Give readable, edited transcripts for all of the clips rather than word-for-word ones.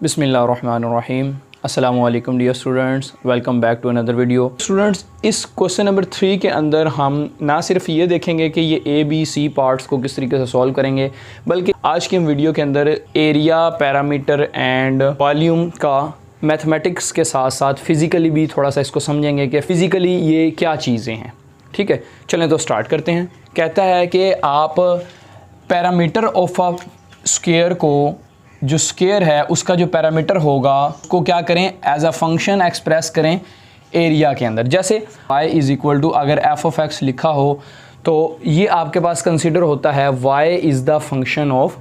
बिस्मिल्लाहिर्रहमानिर्रहीम। अस्सलामु अलैकुम dear students, welcome back to another video. Students, इस क्वेश्चन नंबर 3 के अंदर हम ना सिर्फ ये देखेंगे कि ये ए बी सी पार्ट्स को किस तरीके से सॉल्व करेंगे, बल्कि आज की वीडियो के अंदर एरिया, पैरामीटर एंड वॉल्यूम का मैथमेटिक्स के साथ साथ फिज़िकली भी थोड़ा सा इसको समझेंगे कि फ़िज़िकली ये क्या चीज़ें हैं। ठीक है, चलें तो स्टार्ट करते हैं। कहता है कि आप पैरामीटर ऑफ अ स्क्वायर को, जो स्क्वायर है उसका जो पैरामीटर होगा उसको क्या करें, एज अ फंक्शन एक्सप्रेस करें एरिया के अंदर। जैसे y इज़ इक्वल टू, अगर f ऑफ x लिखा हो तो ये आपके पास कंसीडर होता है y is the function of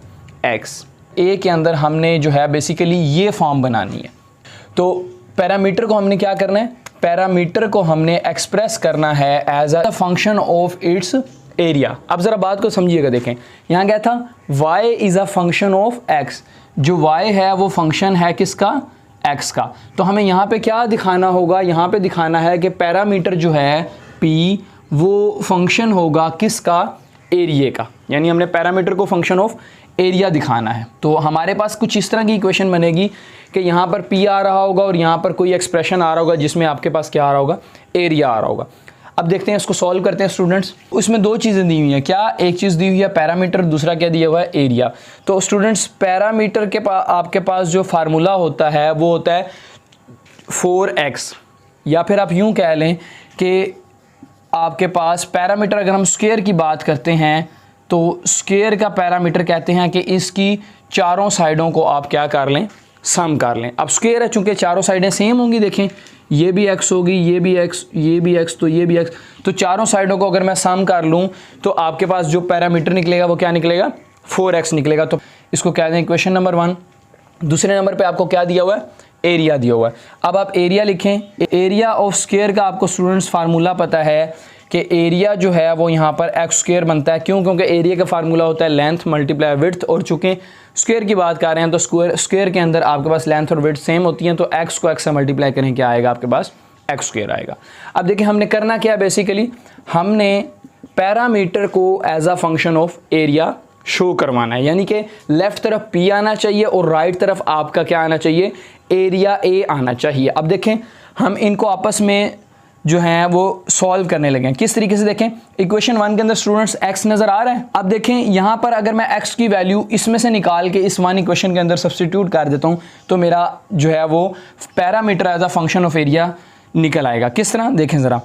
x। a के अंदर हमने जो है बेसिकली ये फॉर्म बनानी है। तो पैरामीटर को हमने क्या करना है, पैरामीटर को हमने एक्सप्रेस करना है as a function of its area. अब ज़रा बात को समझिएगा, देखें यहाँ क्या था, y is a function of x। जो y है वो फंक्शन है किसका, x का। तो हमें यहाँ पे क्या दिखाना होगा, यहाँ पे दिखाना है कि पैरामीटर जो है p वो फंक्शन होगा किसका, एरिया का। यानी हमने पैरामीटर को फंक्शन ऑफ एरिया दिखाना है। तो हमारे पास कुछ इस तरह की इक्वेशन बनेगी कि यहाँ पर p आ रहा होगा और यहाँ पर कोई एक्सप्रेशन आ रहा होगा जिसमें आपके पास क्या आ रहा होगा, एरिया आ रहा होगा। अब देखते हैं, इसको सॉल्व करते हैं स्टूडेंट्स। उसमें दो चीज़ें दी हुई हैं, क्या, एक चीज़ दी हुई है पैरामीटर, दूसरा क्या दिया हुआ है, एरिया। तो स्टूडेंट्स, पैरामीटर के आपके पास जो फार्मूला होता है वो होता है 4x, या फिर आप यूं कह लें कि आपके पास पैरामीटर, अगर हम स्क्वायर की बात करते हैं तो स्क्वायर का पैरामीटर कहते हैं कि इसकी चारों साइडों को आप क्या कर लें, सम कर लें। अब स्क्वायर है, चूँकि चारों साइडें सेम होंगी, देखें ये भी x होगी, ये भी x, ये भी x, तो ये भी x, तो चारों साइडों को अगर मैं सम कर लूँ तो आपके पास जो पैरामीटर निकलेगा वो क्या निकलेगा, 4x निकलेगा। तो इसको क्या दें, इक्वेशन नंबर 1। दूसरे नंबर पे आपको क्या दिया हुआ है, एरिया दिया हुआ है। अब आप एरिया लिखें। एरिया ऑफ स्क्वायर का आपको स्टूडेंट्स फार्मूला पता है कि एरिया जो है वो यहाँ पर एक्स स्क्वायर बनता है। क्यों? क्योंकि एरिया का फार्मूला होता है लेंथ मल्टीप्लाई विड्थ, और चूँकि स्क्वायर की बात कर रहे हैं तो स्क्वायर के अंदर आपके पास लेंथ और विड्थ सेम होती हैं, तो एक्स को एक्स से मल्टीप्लाई करें, क्या आएगा आपके पास, एक्स स्क्वायर आएगा। अब देखिए हमने करना क्या है, बेसिकली हमने पैरामीटर को as a function of area show करवाना है। यानी कि लेफ्ट तरफ p आना चाहिए और राइट तरफ आपका क्या आना चाहिए, एरिया a आना चाहिए। अब देखें हम इनको आपस में जो है वो सॉल्व करने लगे हैं। किस तरीके से, देखें इक्वेशन 1 के अंदर स्टूडेंट्स x नज़र आ रहा है। अब देखें यहाँ पर अगर मैं x की वैल्यू इसमें से निकाल के इस 1 इक्वेशन के अंदर सब्स्टिट्यूट कर देता हूँ तो मेरा जो है वो parameter as a function of area निकल आएगा। किस तरह, देखें ज़रा,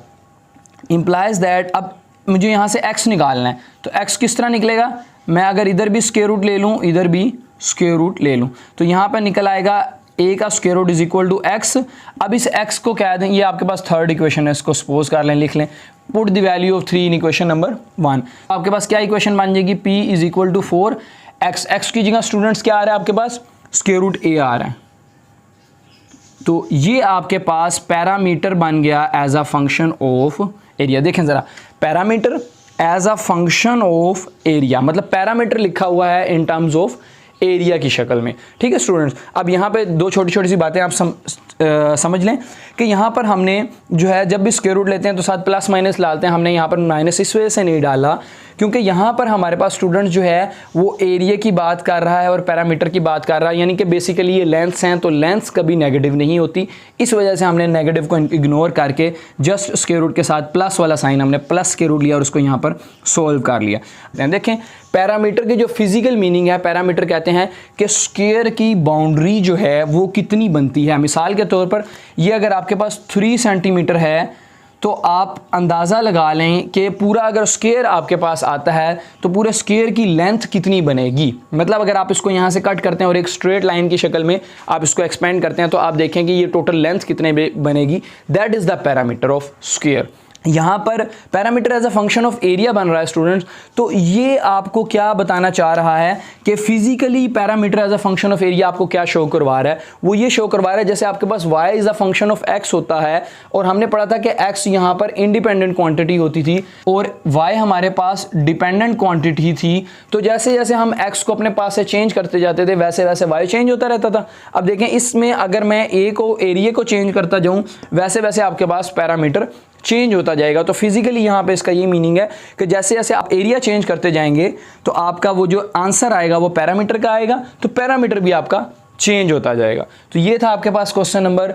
इम्प्लाइज दैट, अब मुझे यहाँ से x निकालना है तो x किस तरह निकलेगा, मैं अगर इधर भी स्क्वायर रूट ले लूँ, इधर भी स्क्वायर रूट ले लूँ, तो यहाँ पर निकल आएगा a का square root is equal to x। अब इस x को क्या दें, ये आपके पास थर्ड इक्वेशन है, इसको सपोज कर लें, लिख लें, put the value of 3 in equation number 1। आपके पास क्या इक्वेशन बन जाएगी, p is equal to 4x। x की जगह स्टूडेंट्स क्या आ रहा है आपके पास, स्क्वायर रूट a आ रहा है। तो ये आपके पास पैरामीटर बन गया as a function of area. देखें ज़रा, parameter as a function of area, मतलब पैरामीटर लिखा हुआ है इन टर्म्स ऑफ एरिया की शक्ल में। ठीक है स्टूडेंट्स, अब यहाँ पे दो छोटी छोटी सी बातें आप समझ लें कि यहाँ पर हमने जो है जब भी स्क्वायर रूट लेते हैं तो साथ प्लस माइनस डालते हैं। हमने यहाँ पर माइनस इस वजह से नहीं डाला क्योंकि यहाँ पर हमारे पास स्टूडेंट जो है वो एरिया की बात कर रहा है और पैरामीटर की बात कर रहा है, यानी कि बेसिकली ये लेंथ्स हैं, तो लेंथ्स कभी नेगेटिव नहीं होती। इस वजह से हमने नेगेटिव को इग्नोर करके जस्ट स्क्वायर रूट के साथ प्लस वाला साइन, हमने प्लस स्क्वायर रूट लिया और उसको यहाँ पर सोल्व कर लिया। देखें पैरामीटर की जो फिजिकल मीनिंग है, पैरामीटर कहते हैं कि स्क्वायर की बाउंड्री जो है वो कितनी बनती है। मिसाल के तौर पर ये अगर आपके पास 3 सेंटीमीटर है तो आप अंदाज़ा लगा लें कि पूरा अगर स्क्वायर आपके पास आता है तो पूरे स्क्वायर की लेंथ कितनी बनेगी। मतलब अगर आप इसको यहाँ से कट करते हैं और एक स्ट्रेट लाइन की शक्ल में आप इसको एक्सपेंड करते हैं तो आप देखें कि ये टोटल लेंथ कितने बनेगी। That is the parameter of square. यहाँ पर parameter as a function of area बन रहा है स्टूडेंट्स, तो ये आपको क्या बताना चाह रहा है कि physically parameter as a function of area आपको क्या शो करवा रहा है, वो ये शो करवा रहा है जैसे आपके पास y is a function of x होता है और हमने पढ़ा था कि x यहाँ पर इंडिपेंडेंट क्वांटिटी होती थी और y हमारे पास डिपेंडेंट क्वांटिटी थी। तो जैसे जैसे हम x को अपने पास से चेंज करते जाते थे वैसे वैसे y चेंज होता रहता था। अब देखें इसमें अगर मैं a को, एरिया को चेंज करता जाऊँ वैसे वैसे आपके पास पैरामीटर चेंज होता जाएगा। तो फिजिकली यहाँ पे इसका ये मीनिंग है कि जैसे जैसे आप एरिया चेंज करते जाएंगे तो आपका वो जो आंसर आएगा वो पैरामीटर का आएगा, तो पैरामीटर भी आपका चेंज होता जाएगा। तो ये था आपके पास क्वेश्चन नंबर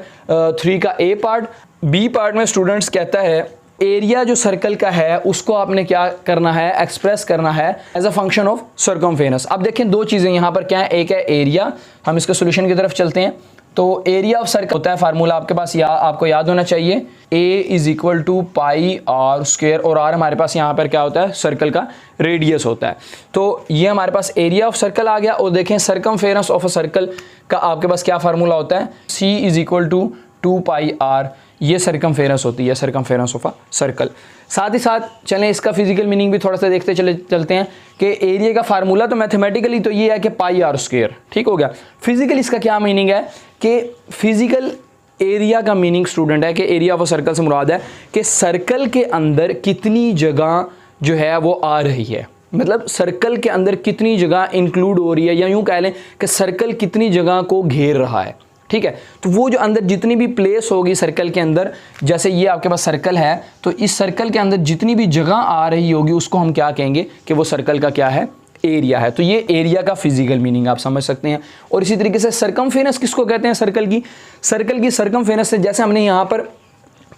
3 का ए पार्ट। बी पार्ट में स्टूडेंट्स कहता है एरिया जो सर्कल का है उसको आपने क्या करना है, एक्सप्रेस करना है as a function of circumference. अब देखें दो चीज़ें यहाँ पर क्या है, एक है एरिया, हम इसके सोल्यूशन की तरफ चलते हैं। तो एरिया ऑफ सर्कल होता है, फार्मूला आपके पास आपको याद होना चाहिए, a is equal to pi r square, और आर हमारे पास यहाँ पर क्या होता है, सर्कल का रेडियस होता है। तो ये हमारे पास एरिया ऑफ सर्कल आ गया। और देखें सर्कमफेरेंस ऑफ अ सर्कल का आपके पास क्या फार्मूला होता है, c is equal to 2 pi r, ये सर्कमफेरेंस होती है, सर्कमफेरेंस ऑफ अ सर्कल। साथ ही साथ चलें इसका फिजिकल मीनिंग भी थोड़ा सा देखते चलते हैं कि एरिया का फार्मूला तो मैथमेटिकली तो ये है कि पाई आर स्क्वायर, ठीक हो गया। फिजिकल इसका क्या मीनिंग है कि फिजिकल एरिया का मीनिंग स्टूडेंट है कि एरिया ऑफ अ सर्कल से मुराद है कि सर्कल के अंदर कितनी जगह जो है वो आ रही है, मतलब सर्कल के अंदर कितनी जगह इंक्लूड हो रही है, या यूं कह लें कि सर्कल कितनी जगह को घेर रहा है, ठीक है। तो वो जो अंदर जितनी भी प्लेस होगी सर्कल के अंदर, जैसे ये आपके पास सर्कल है तो इस सर्कल के अंदर जितनी भी जगह आ रही होगी उसको हम क्या कहेंगे कि वो सर्कल का क्या है, एरिया है। तो ये एरिया का फिजिकल मीनिंग आप समझ सकते हैं। और इसी तरीके से सर्कमफेरेंस किसको कहते हैं, सर्कल की सर्कमफेरेंस से जैसे हमने यहाँ पर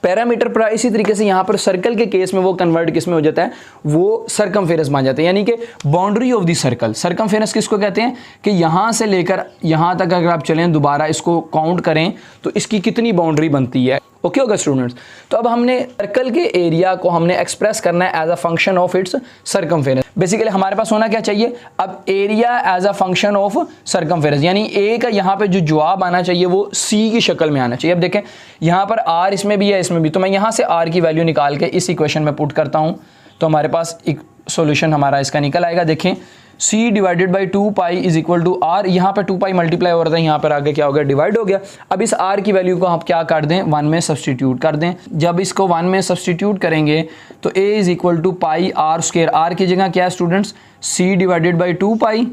पैरामीटर पढ़ा, इसी तरीके से यहाँ पर सर्कल के केस में वो कन्वर्ट किस में हो जाता है, वो सर्कमफेरेंस मान जाता है, यानी कि boundary of the circle. Circumference किसको कहते हैं कि यहाँ से लेकर यहाँ तक अगर आप चलें, दोबारा इसको काउंट करें तो इसकी कितनी बाउंड्री बनती है। ओके होगा स्टूडेंट्स। तो अब हमने सर्कल के एरिया को हमने एक्सप्रेस करना है as a function of its circumference. Basically हमारे पास होना क्या चाहिए, अब area as a function of circumference, यानी ए का यहाँ पे जो जवाब आना चाहिए वो सी की शक्ल में आना चाहिए। अब देखें यहाँ पर आर इसमें भी है इसमें भी, तो मैं यहाँ से आर की वैल्यू निकाल के इस इक्वेशन में पुट करता हूँ तो हमारे पास एक सोल्यूशन हमारा इसका निकल आएगा। देखें c divided by 2 pi is equal to r, यहाँ पर 2 पाई मल्टीप्लाई हो रहा था, यहाँ पर आगे क्या हो गया, डिवाइड हो गया। अब इस r की वैल्यू को आप क्या कर दें, 1 में सब्सटीट्यूट कर दें। जब इसको 1 में सब्सटीट्यूट करेंगे तो a is equal to pi r square, r की जगह क्या है students, c divided by 2 pi,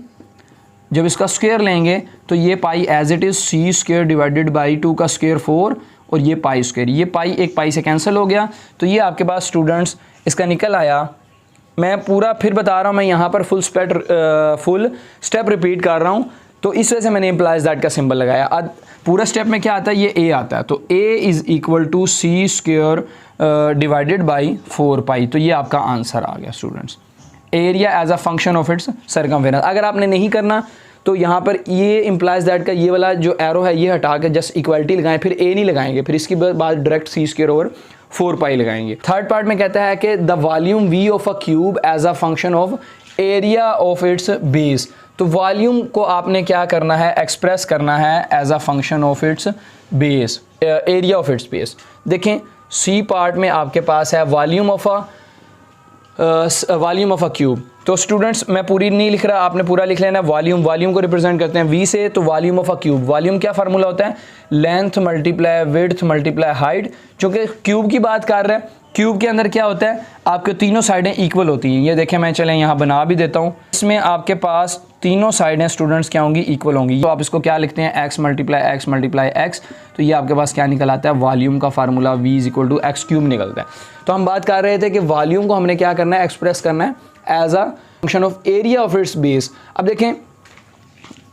जब इसका स्क्वायर लेंगे तो ये pi as it is c square divided by 2 का स्क्वायर 4, और ये पाई स्क्वायर, ये पाई एक पाई से कैंसिल हो गया। तो ये आपके पास स्टूडेंट्स इसका निकल आया। मैं पूरा फिर बता रहा हूँ, मैं यहाँ पर फुल स्टेप रिपीट कर रहा हूँ, तो इस वजह से मैंने इम्प्लाइज दैट का सिंबल लगाया। अब पूरा स्टेप में क्या आता है, ये a आता है, तो a is equal to c square divided by 4 pi. तो ये आपका आंसर आ गया students, area as a function of its circumference. अगर आपने नहीं करना तो यहाँ पर ये इम्प्लाइज दैट का ये वाला जो एरो है ये हटा के जस्ट इक्वलिटी लगाएं, फिर a नहीं लगाएंगे, फिर इसके बाद direct c square over 4 pi लगाएंगे। थर्ड पार्ट में कहता है कि the volume v of a cube as a function of area of its base. तो वॉल्यूम को आपने क्या करना है, एक्सप्रेस करना है as a function of its base, area of its base. देखें सी पार्ट में आपके पास है वॉल्यूम ऑफ अ क्यूब। तो स्टूडेंट्स मैं पूरी नहीं लिख रहा, आपने पूरा लिख लेना। वॉल्यूम को रिप्रेजेंट करते हैं v से, तो volume of a cube, volume क्या फार्मूला होता है, length multiply width multiply height. चूँकि क्यूब की बात कर रहे हैं, क्यूब के अंदर क्या होता है, आपके तीनों साइडें इक्वल होती हैं। ये देखें मैं चलें यहाँ बना भी देता हूँ, इसमें आपके पास तीनों साइडें स्टूडेंट्स क्या होंगी, इक्वल होंगी। तो आप इसको क्या लिखते हैं, x मल्टीप्लाई x, तो ये आपके पास क्या निकल आता है, वॉल्यूम का formula v is equal to x cube निकलता है। तो हम बात कर रहे थे कि वॉल्यूम को हमने क्या करना है, एक्सप्रेस करना है as a function of area of its base. अब देखें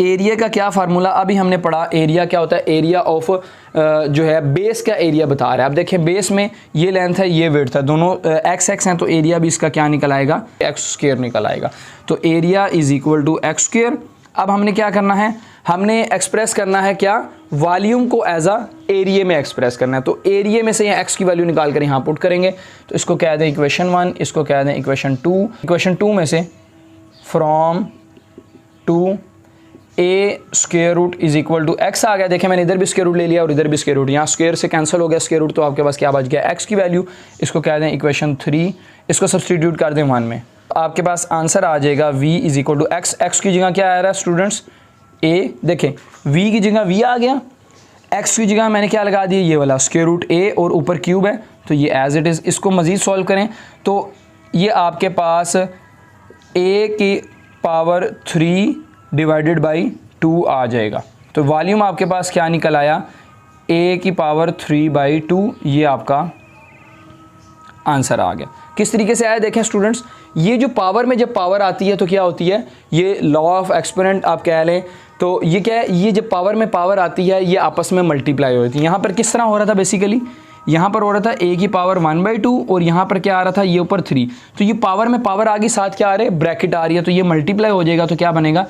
एरिया का क्या फार्मूला अभी हमने पढ़ा, एरिया क्या होता है, एरिया ऑफ जो है बेस का एरिया बता रहा है। अब देखें बेस में ये लेंथ है ये विड्थ है, दोनों x हैं, तो एरिया भी इसका क्या निकल आएगा, एक्स स्क्वायर निकल आएगा। तो area is equal to x square. अब हमने क्या करना है, हमने एक्सप्रेस करना है क्या, वॉल्यूम को एज अ एरिया में एक्सप्रेस करना है। तो एरिया में से यहाँ x की वैल्यू निकाल कर यहाँ पुट करेंगे, तो इसको कह दें इक्वेशन 1, इसको कह दें इक्वेशन 2। इक्वेशन 2 में से from two a square root is equal to x आ गया। देखें मैंने इधर भी स्क्वायर रूट ले लिया और इधर भी स्क्वायर रूट, यहाँ स्क्वायर से कैंसिल हो गया स्क्वायर रूट, तो आपके पास क्या बच गया, x की वैल्यू। इसको कह दें इक्वेशन 3, इसको सब्सटीट्यूट कर दें 1 में, आपके पास आंसर आ जाएगा v is equal to x की जगह क्या आ रहा है स्टूडेंट्स, a। देखें v की जगह v आ गया, x की जगह मैंने क्या लगा दिया, ये वाला स्क्वायर रूट a, और ऊपर क्यूब है तो ये एज इट इज़। इसको मज़ीद सॉल्व करें तो ये आपके पास a की पावर 3 डिवाइडेड बाई 2 आ जाएगा। तो वॉल्यूम आपके पास क्या निकल आया, a की पावर 3/2, ये आपका आंसर आ गया। किस तरीके से आया देखें स्टूडेंट्स, ये जो पावर में जब पावर आती है तो क्या होती है, ये लॉ ऑफ एक्सपोनेंट आप कह लें, तो ये क्या है, ये जब पावर में पावर आती है ये आपस में मल्टीप्लाई होती है। यहाँ पर किस तरह हो रहा था बेसिकली, यहाँ पर हो रहा था a की पावर 1/2 और यहाँ पर क्या आ रहा था, ये ऊपर 3, तो ये पावर में पावर आ गई, साथ क्या आ रहे हैं, ब्रैकेट आ रही है, तो ये मल्टीप्लाई हो जाएगा। तो क्या बनेगा,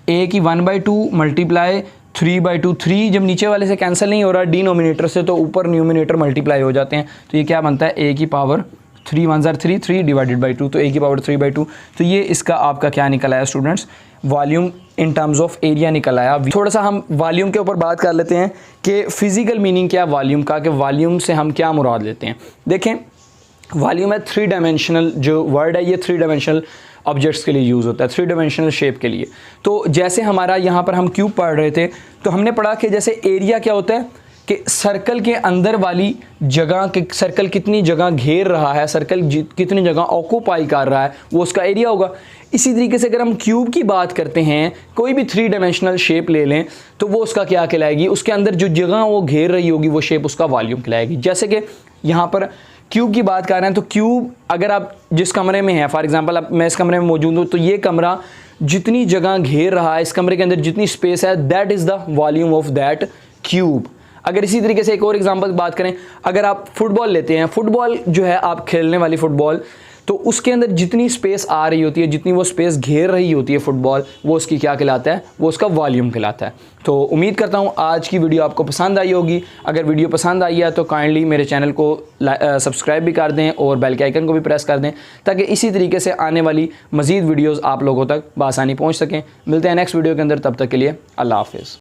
a की 1/2 मल्टीप्लाई 3/2, 3 जब नीचे वाले से कैंसिल नहीं हो रहा डिनोमिनेटर से तो ऊपर न्यूमिनेटर मल्टीप्लाई हो जाते हैं, तो ये क्या बनता है, a की पावर 3 1 ज़ार 3, 3 डिवाइडेड बाई 2, तो a की पावर 3/2। तो ये इसका आपका क्या निकल आया students, volume in terms of area निकल आया। थोड़ा सा हम वॉल्यूम के ऊपर बात कर लेते हैं कि फिजिकल मीनिंग क्या वॉल्यूम का, कि वॉल्यूम से हम क्या मुराद लेते हैं। देखें, वॉल्यूम है 3 डायमेंशनल जो वर्ड है, ये 3 डायमेंशनल ऑब्जेक्ट्स के लिए यूज़ होता है, 3 डायमेंशनल शेप के लिए। तो जैसे हमारा यहाँ पर हम क्यूब पढ़ रहे थे तो हमने पढ़ा कि जैसे एरिया क्या होता है कि सर्कल के अंदर वाली जगह के, सर्कल कितनी जगह घेर रहा है, सर्कल कितनी जगह ऑक्यूपाई कर रहा है, वो उसका एरिया होगा। इसी तरीके से अगर हम क्यूब की बात करते हैं, कोई भी 3 डायमेंशनल शेप ले लें तो वो उसका क्या कहलाएगी, उसके अंदर जो जगह वो घेर रही होगी वो शेप उसका वॉल्यूम कहलाएगी। जैसे कि यहाँ पर क्यूब की बात कर रहे हैं तो क्यूब अगर आप जिस कमरे में हैं, फॉर एग्जांपल अब मैं इस कमरे में मौजूद हूँ, तो ये कमरा जितनी जगह घेर रहा है, इस कमरे के अंदर जितनी स्पेस है, that is the volume of that cube. अगर इसी तरीके से एक और एग्जांपल बात करें, अगर आप फुटबॉल लेते हैं, फुटबॉल जो है आप खेलने वाली फुटबॉल, तो उसके अंदर जितनी स्पेस आ रही होती है, जितनी वो स्पेस घेर रही होती है फुटबॉल, वो उसकी क्या कहलाता है, वो उसका वॉल्यूम कहलाता है। तो उम्मीद करता हूँ आज की वीडियो आपको पसंद आई होगी। अगर वीडियो पसंद आई है तो काइंडली मेरे चैनल को सब्सक्राइब भी कर दें और बेल के आइकन को भी प्रेस कर दें, ताकि इसी तरीके से आने वाली मज़ीद वीडियोज़ आप लोगों तक बआसानी पहुँच सकें। मिलते हैं नेक्स्ट वीडियो के अंदर, तब तक के लिए अल्लाह हाफिज़।